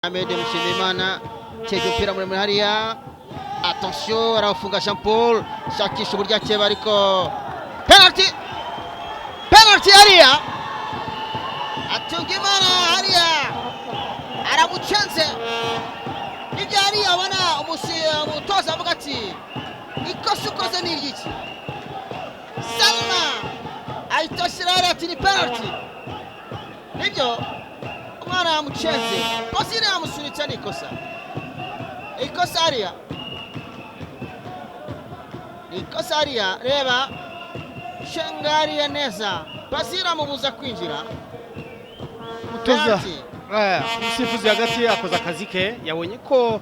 Ahmed Mushimimana cheke mpira muremure hariya. Attention arafunga Jean Paul shakisha uburyo akeba ariko penalty hariya. Atungimana hariya aramucenze. Ibyo hariya abona umutoza avuga ati ikosa ukoze ni iryiki. Salma aitashira hariya ati ni penalty. Nibyo umwana yamucenze. Basire yamusunitse n'ikosa. Ikosa hariya. Ikosa hariya reba Shangariya neza. Basire amubuza kwinjira. Mutoza umusifuzi hagati akoze akazi ke yabonye ko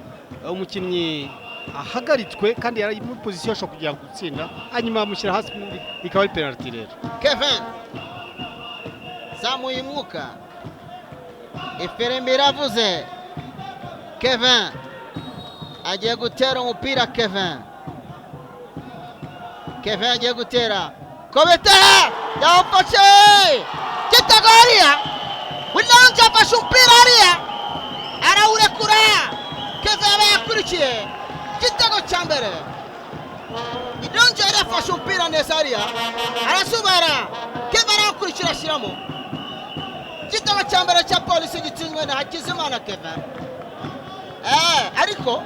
umukinnyi ahagaritswe kandi yari muri position yo kugira gutsinda hanyuma amushyira hasi ikaba ari penalty rero. Kevin zamuye umwuka. Ifirimbi iravuze. Kevin agiye gutera umupira. Kevin agiye gutera. Kobeta yawufashe. Kitego hariya. Wilonja afashe umupira hariya. Arawurekura. Kevin aba yakurikiye. Kitego cya mbere. Wilonja yari afashe umupira neza hariya. Arasubara. Kevin arawukurikira ashyiramo. Kitego cya mbere cya polisi gitsinzwe na Hakizimana Kevin. Ariko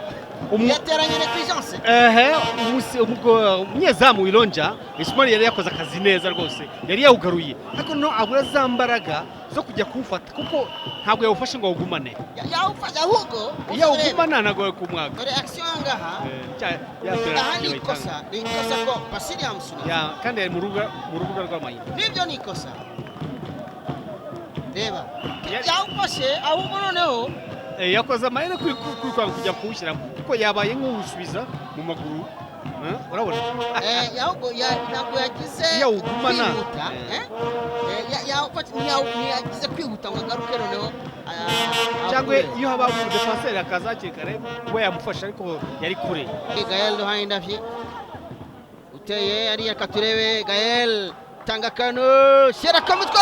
yateranye negligence. Umunyezamu Wilonja Ismail yari yakoze akazi neza rwose. Yari yawugaruye. Ariko no abura za mbaraga zo kujya kuwufata kuko ntabwo yawufashe ngo awugumane. Yawufashe ahubwo yawugumana nago kumwaga. Dore action ngaha. Aha ni ikosa ko Basile yamusunitse. Kandi ari mu rubuga rw'amayina. Nibyo ni ikosa. Reba yawufashe ahubwo noneho yakoze amayina kujya kuwushyira kuko yabaye nk'uwusubiza mu maguru. Urabona ntabwo yagize yawugumana. yagize kwihuta ngo agaruke noneho cyangwa iyo haba umudefanseri akaza hakiri kare we yamufasha ariko yari kure. Gael duhaye indavye uteye ariya katurebe. Gael tanga kano shyira kamutwe.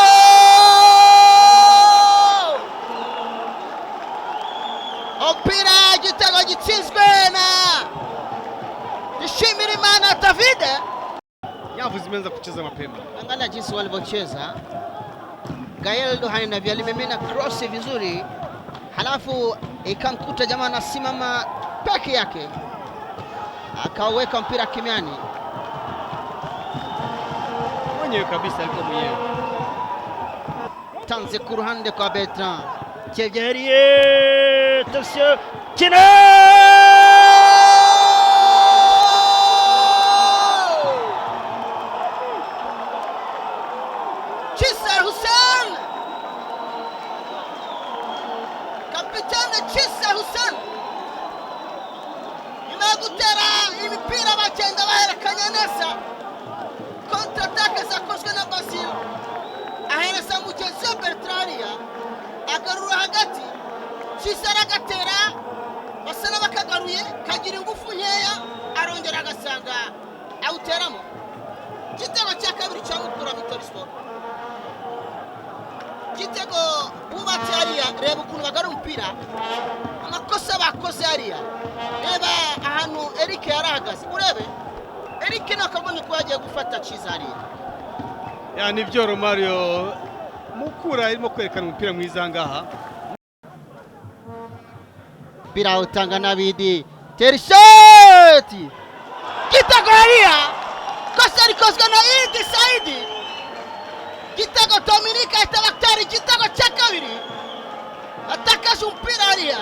Opira gitego gitsinzwe na Nishimirimana David. Yavuze imenza kucheza mapema. Angalia jinsi walivyocheza. Gael Dohaina alimemena cross vizuri. Halafu ikamkuta jamaa anasimama peke yake. Akaweka mpira kimiani. Mwenyewe kabisa alikuwa mwenyewe. Tanze ku ruhande kwa Bertrand. Cheverier attention Kino Chisar Hussein, kapitani Chisar Hussein imagutera imipira bagenda baherekanya neza. Kontra ataka zakozwe na Basile ahereza mugenzi wa Bertrand agarura hagati. Chisar agatera basana bakagaruye kagira ingufu nkeya arongera agasanga awuteramo. Gitego cya kabiri cya Mukura Victory Sport. Gitego bubatse hariya. Reba ukuntu bagarura umupira. Amakosa bakoze hariya. Reba ahantu Eric yarahagaze. Urebe Eric nakabonye ko yagiye gufata Chisar hariya. Nibyo Romario Mukura irimo kwerekana umupira mwiza ngaha. Mpira utanga na Bidi Tershati. Kitego hariya. Kosa likozwe na Idi Saidi. Kitego Dominika itabaktari. Kitego cya kabiri. Atakaje umupira hariya.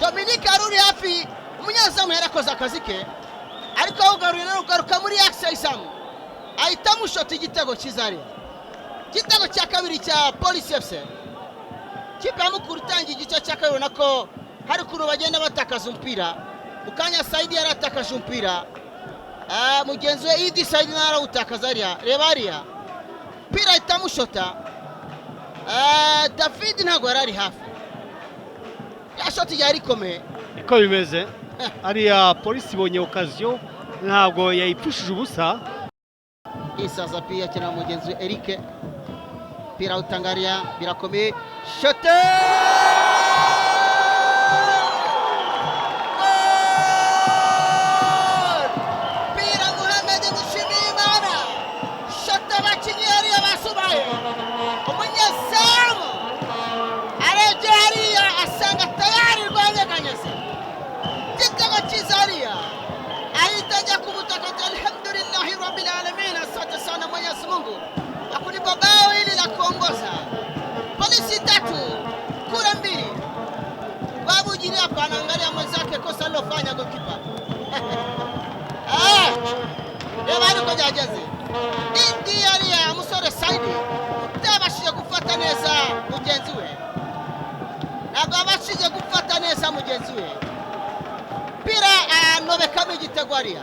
Dominika aruri hafi. Umunyezamu yarakoze akazi ke. Ariko awugaruye no kugaruka muri axe Isamu. Ahita mushota igitego cyiza hariya. Kitego cya kabiri cya Police FC. Kipe ya Mukura itangiye igice cya kabiri nako hari kuno bagenda batakaza umupira. Mukanya Saidi yaratakaje umupira. Mugenzi we Idi Saidi narawutakaza hariya. Reba hariya. Mpira itamushota. David ntago yarari hafi. Yashoti yari komeye. Iko bimeze. Hariya polisi ibonye occasion ntabwo yayipfushije ubusa. Isaza pia kina mugenzi we Eric. Mpira utangaria birakomeye. Shote! alilofanya goalkeeper. Reba ariko byageze. Ndiya musore Saidi utabashije gufata neza mugenzi we. Ntabwo abashije gufata neza mugenzi we. Pira anobekamo igitego ariya.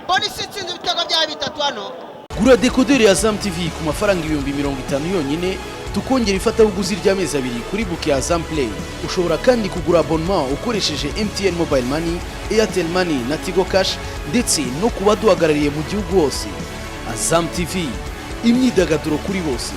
Polisi itsinze ibitego bya 3 hano. Gura dekoderi ya Azam TV ku mafaranga 50,000 yonyine tukongera ifatabuguzi ry'amezi 2 kuri book ya Azam Play. Ushobora kandi kugura abonnement ukoresheje MTN Mobile Money, Airtel Money na Tigo Cash ndetse no kuba duhagarariye mu gihugu hose. Azam TV, imyidagaduro kuri bose.